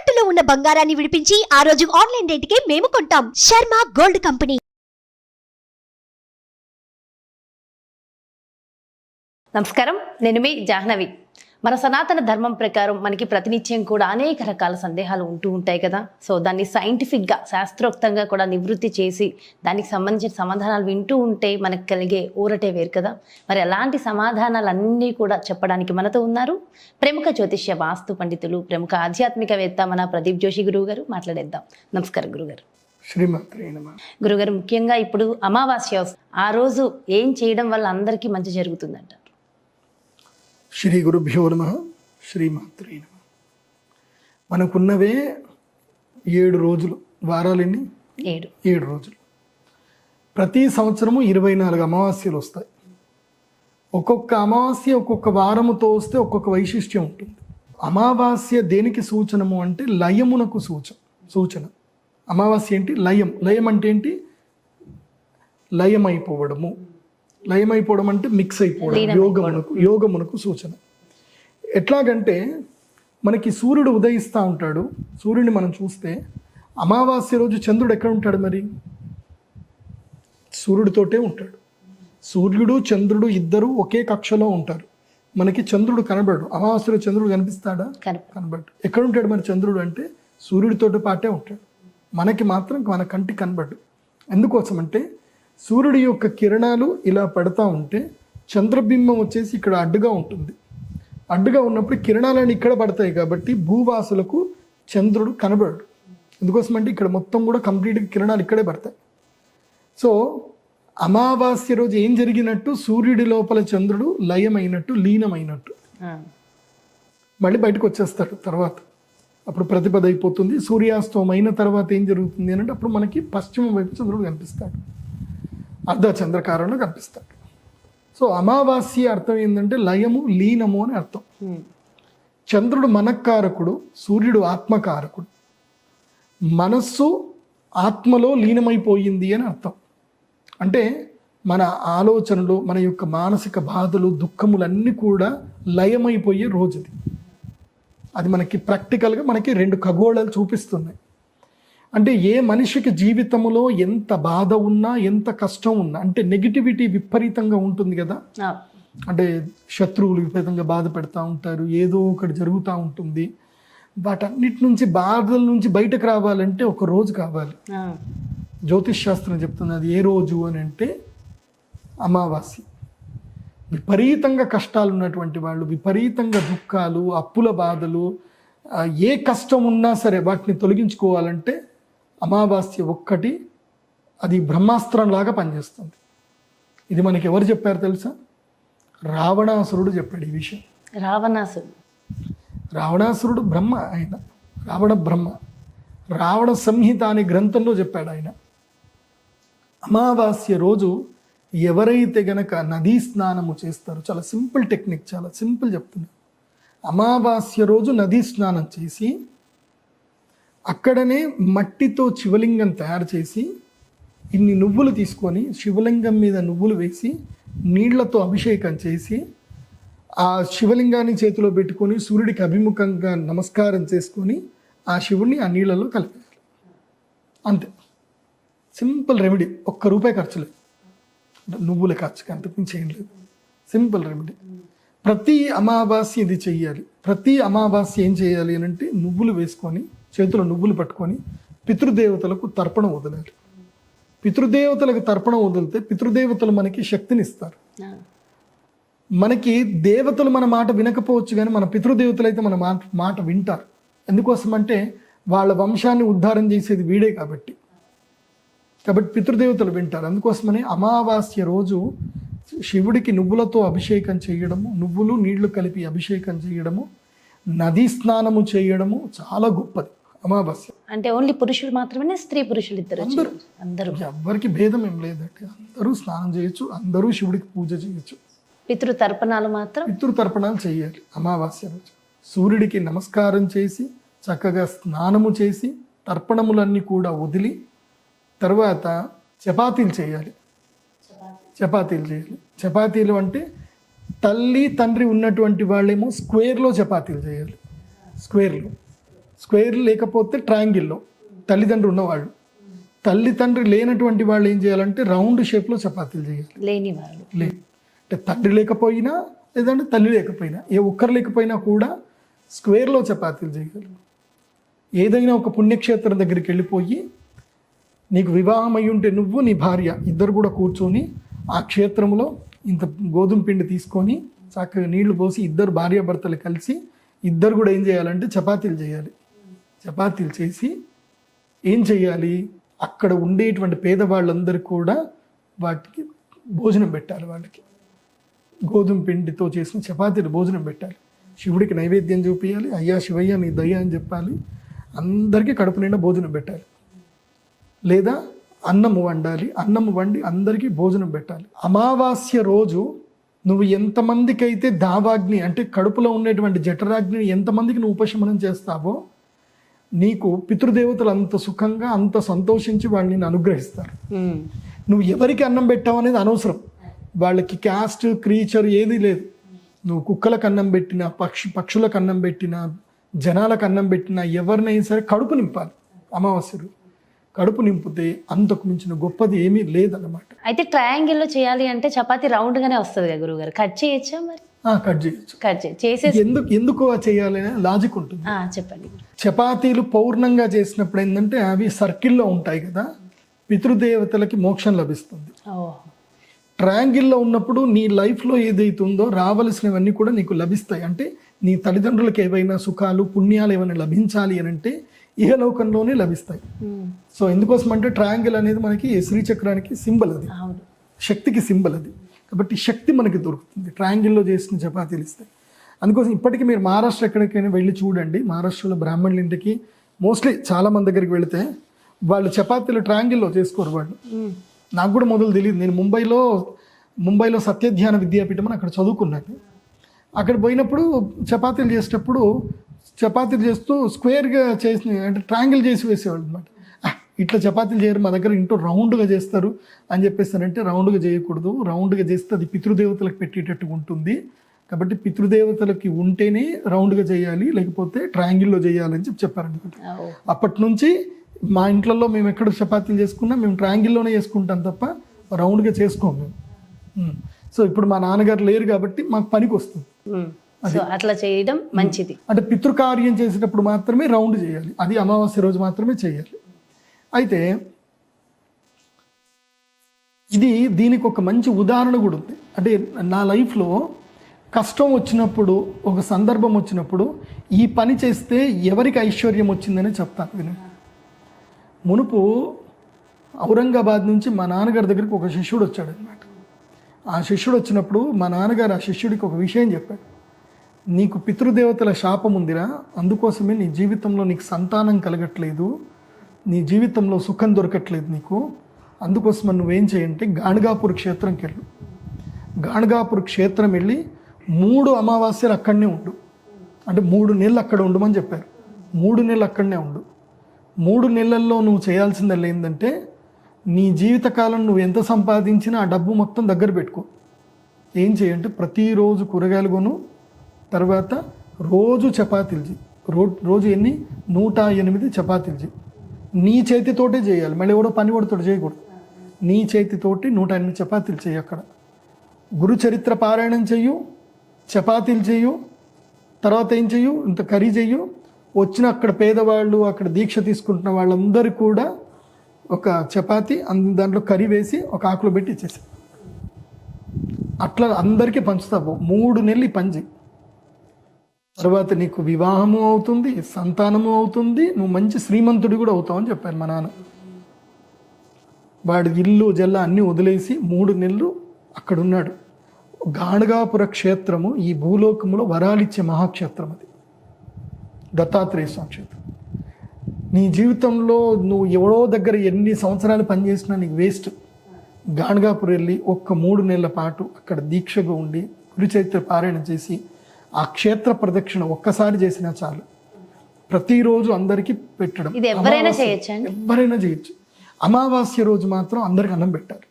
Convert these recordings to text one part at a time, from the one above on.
తాకట్టులో ఉన్న బంగారాన్ని విడిపించి ఆ రోజు ఆన్లైన్ రేటుకే మేము కొంటాం. Sharma gold company. నమస్కారం, నేను మీ జాహ్నవి. మన సనాతన ధర్మం ప్రకారం మనకి ప్రతినిత్యం కూడా అనేక రకాల సందేహాలు ఉంటూ ఉంటాయి కదా. సో దాన్ని సైంటిఫిక్గా శాస్త్రోక్తంగా కూడా నివృత్తి చేసి దానికి సంబంధించిన సమాధానాలు వింటూ ఉంటే మనకు కలిగే ఊరటే వేరు కదా. మరి అలాంటి సమాధానాలన్నీ కూడా చెప్పడానికి మనతో ఉన్నారు ప్రముఖ జ్యోతిష్య వాస్తు పండితులు, ప్రముఖ ఆధ్యాత్మికవేత్త మన ప్రదీప్ జోషి గురువు గారు. మాట్లాడేద్దాం. నమస్కారం గురుగారు. గురుగారు, ముఖ్యంగా ఇప్పుడు అమావాస్య, ఆ రోజు ఏం చేయడం వల్ల అందరికీ మంచి జరుగుతుందంట? శ్రీ గురుభ్యో నమః. శ్రీమాత్రే నమః. మనకున్నవే 7 రోజులు. వారాలన్నీ 7 రోజులు. ప్రతి సంవత్సరము 24 అమావాస్యలు వస్తాయి. ఒక్కొక్క అమావాస్య ఒక్కొక్క వారముతో వస్తే ఒక్కొక్క వైశిష్ట్యం ఉంటుంది. అమావాస్య దేనికి సూచనము అంటే లయమునకు సూచన. అమావాస్య ఏంటి? లయం. లయం అంటే ఏంటి? లయమైపోవడము. లయమైపోవడం అంటే మిక్స్ అయిపోవడం, యోగమునకు సూచన. ఎట్లాగంటే మనకి సూర్యుడు ఉదయిస్తూ ఉంటాడు. సూర్యుడిని మనం చూస్తే అమావాస్య రోజు చంద్రుడు ఎక్కడ ఉంటాడు? మరి సూర్యుడితోటే ఉంటాడు. సూర్యుడు చంద్రుడు ఇద్దరు ఒకే కక్షలో ఉంటారు. మనకి చంద్రుడు కనబడు. అమావాస్యలో చంద్రుడు కనిపిస్తాడా? కనబడు. ఎక్కడ ఉంటాడు మరి చంద్రుడు అంటే? సూర్యుడితోటి పాటే ఉంటాడు. మనకి మాత్రం మన కంటికి కనబడు. ఎందుకోసం అంటే సూర్యుడి యొక్క కిరణాలు ఇలా పడతా ఉంటే చంద్రబింబం వచ్చేసి ఇక్కడ అడ్డుగా ఉంటుంది. అడ్డుగా ఉన్నప్పుడు కిరణాలని ఇక్కడ పడతాయి కాబట్టి భూవాసులకు చంద్రుడు కనబడు. ఎందుకోసం అంటే ఇక్కడ మొత్తం కూడా కంప్లీట్గా కిరణాలు ఇక్కడే పడతాయి. సో అమావాస్య రోజు ఏం జరిగినట్టు? సూర్యుడి లోపల చంద్రుడు లయమైనట్టు, లీనమైనట్టు మళ్ళీ బయటకు వచ్చేస్తాడు. తర్వాత అప్పుడు ప్రతిపద అయిపోతుంది. సూర్యాస్తమం అయిన తర్వాత ఏం జరుగుతుంది అంటే అప్పుడు మనకి పశ్చిమ వైపు చంద్రుడు కనిపిస్తాడు. అర్ధచంద్రకారంలో కనిపిస్తాడు. సో అమావాస్య అర్థం ఏంటంటే లయము, లీనము అని అర్థం. చంద్రుడు మనఃకారకుడు, సూర్యుడు ఆత్మకారకుడు. మనస్సు ఆత్మలో లీనమైపోయింది అని అర్థం. అంటే మన ఆలోచనలు, మన యొక్క మానసిక బాధలు, దుఃఖములన్నీ కూడా లయమైపోయే రోజుది. అది మనకి ప్రాక్టికల్గా మనకి 2 ఖగోళాలు చూపిస్తున్నాయి. అంటే ఏ మనిషికి జీవితంలో ఎంత బాధ ఉన్నా, ఎంత కష్టం ఉన్నా, అంటే నెగిటివిటీ విపరీతంగా ఉంటుంది కదా. అంటే శత్రువులు విపరీతంగా బాధ పెడతా ఉంటారు, ఏదో ఒకటి జరుగుతూ ఉంటుంది. వాటన్నిటి నుంచి, బాధల నుంచి బయటకు రావాలంటే ఒక రోజు కావాలి. జ్యోతిష్ శాస్త్రం చెప్తుంది అది ఏ రోజు అని అంటే అమావాస్య. విపరీతంగా కష్టాలు ఉన్నటువంటి వాళ్ళు, విపరీతంగా దుఃఖాలు, అప్పుల బాధలు, ఏ కష్టం ఉన్నా సరే వాటిని తొలగించుకోవాలంటే అమావాస్య ఒక్కటి అది బ్రహ్మాస్త్రంలాగా పనిచేస్తుంది. ఇది మనకి ఎవరు చెప్పారు తెలుసా? రావణాసురుడు చెప్పాడు ఈ విషయం. రావణాసురుడు బ్రహ్మ. ఆయన రావణ బ్రహ్మ. రావణ సంహిత అనే గ్రంథంలో చెప్పాడు ఆయన. అమావాస్య రోజు ఎవరైతే గనక నదీ స్నానము చేస్తారో, చాలా సింపుల్ టెక్నిక్, చాలా సింపుల్ చెప్తున్నా. అమావాస్య రోజు నదీ స్నానం చేసి అక్కడనే మట్టితో శివలింగం తయారు చేసి ఇన్ని నువ్వులు తీసుకొని శివలింగం మీద నువ్వులు వేసి నీళ్లతో అభిషేకం చేసి ఆ శివలింగాన్ని చేతిలో పెట్టుకొని సూర్యుడికి అభిముఖంగా నమస్కారం చేసుకొని ఆ శివుడిని ఆ నీళ్ళలో కలిపేయాలి. అంతే. Simple remedy. ₹1 ఖర్చు లేదు. నువ్వుల ఖర్చుకి అంతకుమించి ఏం లేదు. Simple remedy. ప్రతి అమావాస్య ఇది చెయ్యాలి. ప్రతి అమావాస్య ఏం చేయాలి అని అంటే నువ్వులు వేసుకొని చేతిలో నువ్వులు పట్టుకొని పితృదేవతలకు తర్పణం వదలాలి. పితృదేవతలకు తర్పణం వదిలితే పితృదేవతలు మనకి శక్తిని ఇస్తారు. మనకి దేవతలు మన మాట వినకపోవచ్చు కానీ మన పితృదేవతలు అయితే మన మాట వింటారు. ఎందుకోసం అంటే వాళ్ళ వంశాన్ని ఉద్ధారం చేసేది వీడే కాబట్టి పితృదేవతలు వింటారు. అందుకోసమని అమావాస్య రోజు శివుడికి నువ్వులతో అభిషేకం చేయడము, నువ్వులు నీళ్లు కలిపి అభిషేకం చేయడము, నదీ స్నానము చేయడము చాలా గొప్పది. అమావాస్య అంటే ఓన్లీ పురుషులు మాత్రమే, స్త్రీ పురుషులు ఇద్దరు అందరూ ఎవరికి భేదం ఏం లేదంటే అందరూ స్నానం చేయొచ్చు, అందరూ శివుడికి పూజ చేయొచ్చు. పితృతర్పణాలు చేయాలి అమావాస్య రోజు. సూర్యుడికి నమస్కారం చేసి చక్కగా స్నానము చేసి తర్పణములన్నీ కూడా వదిలి తర్వాత చపాతీలు చేయాలి. చపాతీలు అంటే తల్లి తండ్రి ఉన్నటువంటి వాళ్ళేమో స్క్వేర్లో చపాతీలు చేయాలి. స్క్వేర్లో స్క్వేర్ లేకపోతే ట్రయాంగిల్లో తల్లిదండ్రులు ఉన్నవాళ్ళు. తల్లిదండ్రి లేనటువంటి వాళ్ళు ఏం చేయాలంటే రౌండ్ షేప్లో చపాతీలు చేయాలి. లేని వాళ్ళు అంటే తండ్రి లేకపోయినా లేదంటే తల్లి లేకపోయినా ఏ ఒక్కరు లేకపోయినా కూడా స్క్వేర్లో చపాతీలు చేయాలి. ఏదైనా ఒక పుణ్యక్షేత్రం దగ్గరికి వెళ్ళిపోయి నీకు వివాహం అయి ఉంటే నువ్వు నీ భార్య ఇద్దరు కూడా కూర్చొని ఆ క్షేత్రంలో ఇంత గోధుమ పిండి తీసుకొని చక్కగా నీళ్లు పోసి ఇద్దరు భార్యాభర్తలు కలిసి ఇద్దరు కూడా ఏం చేయాలంటే చపాతీలు చేయాలి. చపాతీలు చేసి ఏం చేయాలి, అక్కడ ఉండేటువంటి పేదవాళ్ళందరూ కూడా వాటికి భోజనం పెట్టాలి. వాళ్ళకి గోధుమ పిండితో చేసిన చపాతీలు భోజనం పెట్టాలి. శివుడికి నైవేద్యం చూపించాలి. అయ్యా శివయ్య నీ దయ అని చెప్పాలి. అందరికీ కడుపు నిండా భోజనం పెట్టాలి. లేదా అన్నము వండాలి. అన్నము వండి అందరికీ భోజనం పెట్టాలి. అమావాస్య రోజు నువ్వు ఎంతమందికైతే దావాగ్ని అంటే కడుపులో ఉండేటువంటి జఠరాగ్నిని ఎంతమందికి నువ్వు ఉపశమనం చేస్తావో నీకు పితృదేవతలు అంత సుఖంగా అంత సంతోషించి వాళ్ళు నిన్ను అనుగ్రహిస్తారు. నువ్వు ఎవరికి అన్నం పెట్టావు అనేది అనవసరం. వాళ్ళకి క్యాస్ట్ క్రీచర్ ఏది లేదు. నువ్వు కుక్కలకు అన్నం పెట్టినా పక్షులకు అన్నం పెట్టినా జనాలకు అన్నం పెట్టినా ఎవరినైనా సరే కడుపు నింపాలి. అమావాస్యలు కడుపు నింపితే అంతకు మించిన గొప్పది ఏమీ లేదన్నమాట. అయితే ట్రయాంగిల్లో చేయాలి అంటే చపాతీ రౌండ్ గానే వస్తుంది కదా గురువు గారు, కట్ చేయొచ్చా మరి? కట్ చేయొచ్చు. చేసేసి ఎందుకు చేయాలి అనే లాజిక్ ఉంటుంది. చెప్పండి. చపాతీలు పౌర్ణంగా చేసినప్పుడు ఏంటంటే అవి సర్కిల్లో ఉంటాయి కదా, పితృదేవతలకి మోక్షం లభిస్తుంది. ట్రయాంగిల్లో ఉన్నప్పుడు నీ లైఫ్లో ఏదైతుందో రావలసినవన్నీ కూడా నీకు లభిస్తాయి. అంటే నీ తల్లిదండ్రులకు ఏవైనా సుఖాలు పుణ్యాలు ఏమైనా లభించాలి అని అంటే ఇహలోకంలోనే లభిస్తాయి. సో ఎందుకోసం అంటే ట్రయాంగిల్ అనేది మనకి శ్రీచక్రానికి సింబల్, అది శక్తికి సింబల్. అది కాబట్టి శక్తి మనకి దొరుకుతుంది ట్రయాంగిల్లో చేసిన చపాతీలు ఇస్తాయి. అందుకోసం ఇప్పటికీ మీరు మహారాష్ట్ర ఎక్కడికైనా వెళ్ళి చూడండి. మహారాష్ట్రలో బ్రాహ్మణుల ఇంటికి మోస్ట్లీ చాలా మంది దగ్గరికి వెళితే వాళ్ళు చపాతీలు ట్రయాంగిల్లో చేసుకోరు వాళ్ళు. నాకు కూడా మొదలు తెలియదు. నేను ముంబైలో సత్యధ్యాన విద్యాపీఠం అని అక్కడ చదువుకున్నాను. అక్కడ పోయినప్పుడు చపాతీలు చేసేటప్పుడు చపాతీలు చేస్తూ స్క్వేర్గా చేసిన అంటే ట్రయాంగిల్ చేసి వేసేవాళ్ళు అనమాట. ఇట్లా చపాతీలు చేయరు, మా దగ్గర ఇంటూ రౌండ్గా చేస్తారు అని చెప్పేస్తానంటే రౌండ్గా చేయకూడదు, రౌండ్గా చేస్తే అది పితృదేవతలకు పెట్టేటట్టుగా ఉంటుంది. కాబట్టి పితృదేవతలకి ఉంటేనే రౌండ్గా చేయాలి, లేకపోతే ట్రయాంగిల్లో చేయాలని చెప్పారనమాట. అప్పటి నుంచి మా ఇంట్లో మేము ఎక్కడ చపాతీలు చేసుకున్నా మేము ట్రయాంగిల్లోనే చేసుకుంటాం తప్ప రౌండ్గా చేసుకోము మేము. సో ఇప్పుడు మా నాన్నగారు లేరు కాబట్టి మాకు పనికి వస్తుంది. అట్లా చేయడం మంచిది. అంటే పితృకార్యం చేసేటప్పుడు మాత్రమే రౌండ్ చేయాలి, అది అమావాస్య రోజు మాత్రమే చేయాలి. అయితే దీనికి ఒక మంచి ఉదాహరణ కూడా ఉంది. అంటే నా లైఫ్లో కష్టం వచ్చినప్పుడు, ఒక సందర్భం వచ్చినప్పుడు ఈ పని చేస్తే ఎవరికి ఐశ్వర్యం వచ్చిందని చెప్తాను విను. మునుపు ఔరంగాబాద్ నుంచి మా నాన్నగారి దగ్గరికి ఒక శిష్యుడు వచ్చాడు అనమాట. ఆ శిష్యుడు వచ్చినప్పుడు మా నాన్నగారు ఆ శిష్యుడికి ఒక విషయం చెప్పాడు. నీకు పితృదేవతల శాపం ఉందిరా, అందుకోసమే నీ జీవితంలో నీకు సంతానం కలగట్లేదు, నీ జీవితంలో సుఖం దొరకట్లేదు నీకు. అందుకోసం నువ్వేం చేయంటే గాణగాపూర్ క్షేత్రంకి వెళ్ళు. గాణగాపూర్ క్షేత్రం వెళ్ళి 3 అమావాస్యలు అక్కడనే ఉండు. అంటే 3 నెలలు అక్కడ ఉండమని చెప్పారు. 3 నెలలు అక్కడనే ఉండు. 3 నెలల్లో నువ్వు చేయాల్సిందల్లా ఏంటంటే నీ జీవితకాలం నువ్వు ఎంత సంపాదించినా ఆ డబ్బు మొత్తం దగ్గర పెట్టుకో. ఏం చేయంటే ప్రతిరోజు కూరగాయలు కొను, తర్వాత రోజు చపాతీలు చేయి. రోజు 108 చపాతీలు చేయి. నీ చేతితోటే చేయాలి, మళ్ళీ ఎవడో పని వాడితో చేయకూడదు. నీ చేతితోటి 108 చపాతీలు చేయి. అక్కడ గురు చరిత్ర పారాయణం చెయ్యు, చపాతీలు చెయ్యు, తర్వాత ఏం చెయ్యు, ఇంత కర్రీ చెయ్యు. వచ్చిన అక్కడ పేదవాళ్ళు, అక్కడ దీక్ష తీసుకుంటున్న వాళ్ళందరూ కూడా ఒక చపాతీ దాంట్లో కర్రీ వేసి ఒక ఆకులో పెట్టి ఇచ్చేసి అట్లా అందరికీ పంచుతావు. 3 నెలలు పని చేయి. తర్వాత నీకు వివాహము అవుతుంది, సంతానము అవుతుంది, నువ్వు మంచి శ్రీమంతుడు కూడా అవుతావు అని చెప్పారు మా నాన్న. వాడు ఇల్లు జల్ల అన్నీ వదిలేసి 3 నెలలు అక్కడ ఉన్నాడు. గాణగాపుర క్షేత్రము ఈ భూలోకంలో వరాలిచ్చే మహాక్షేత్రం, అది దత్తాత్రేయ స్వామి క్షేత్రం. నీ జీవితంలో నువ్వు ఎవడో దగ్గర ఎన్ని సంవత్సరాలు పనిచేసినా నీకు వేస్ట్. గాణగాపురం వెళ్ళి 3 నెలల పాటు అక్కడ దీక్షగా ఉండి గురుచరిత్ర పారాయణ చేసి ఆ క్షేత్ర ప్రదక్షిణ ఒక్కసారి చేసినా చాలు. ప్రతిరోజు అందరికీ పెట్టడం. ఇది ఎవరైనా చేయొచ్చు. అమావాస్య రోజు మాత్రం అందరికి అన్నం పెట్టాలి.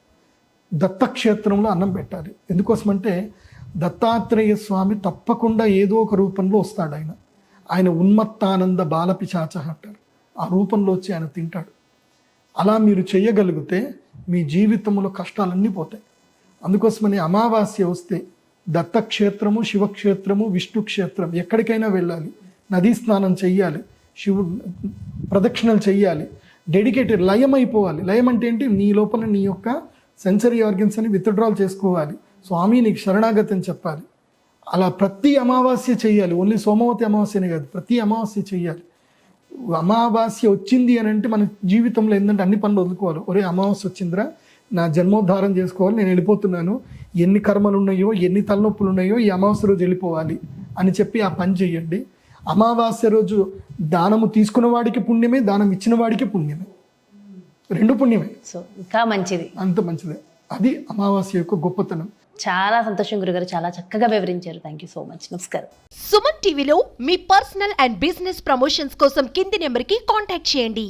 దత్తక్షేత్రంలో అన్నం పెట్టాలి. ఎందుకోసమంటే దత్తాత్రేయ స్వామి తప్పకుండా ఏదో ఒక రూపంలో వస్తాడు. ఆయన ఉన్మత్తానంద బాలపిశాచ అంటారు. ఆ రూపంలో వచ్చి ఆయన తింటాడు. అలా మీరు చేయగలిగితే మీ జీవితంలో కష్టాలన్నీ పోతాయి. అందుకోసమని అమావాస్య వస్తే దత్తక్షేత్రము, శివక్షేత్రము, విష్ణు క్షేత్రం ఎక్కడికైనా వెళ్ళాలి, నదీ స్నానం చెయ్యాలి, శివుడు ప్రదక్షిణలు చెయ్యాలి, డెడికేటెడ్ లయం అయిపోవాలి. లయం అంటే ఏంటి? నీ లోపల నీ యొక్క సెన్సరీ ఆర్గన్స్ అని విత్డ్రాల్ చేసుకోవాలి. స్వామి నీకు శరణాగతి అని చెప్పాలి. అలా ప్రతి అమావాస్య చెయ్యాలి. ఓన్లీ సోమవతి అమావాస్యనే కాదు, ప్రతి అమావాస్య చెయ్యాలి. అమావాస్య వచ్చింది అని అంటే మన జీవితంలో ఏంటంటే అన్ని పనులు వదులుకోవాలి. ఒరే అమావాస్య వచ్చిందిరా, నా జన్మోద్ధారం చేసుకోవాలి, నేను వెళ్ళిపోతున్నాను, ఎన్ని కర్మలు ఉన్నాయో, ఎన్ని తలనొప్పులు ఉన్నాయో ఈ అమావాస్య రోజు వెళ్ళిపోవాలి అని చెప్పి ఆ పని చెయ్యండి. అమావాస్య రోజు దానము తీసుకున్న వాడికి పుణ్యమే, దానం ఇచ్చిన వాడికి పుణ్యమే, రెండు పుణ్యమే. సో ఇంకా మంచిది, అంత మంచిదే. అది అమావాస్య యొక్క గొప్పతనం. చాలా సంతోషం గురుగారు, చాలా చక్కగా వివరించారు. Thank you so much. నమస్కారం. సుమన్ టీవీలో మీ పర్సనల్ అండ్ బిజినెస్ ప్రమోషన్స్ కోసం కింది నెంబర్కి కాంటాక్ట్ చేయండి.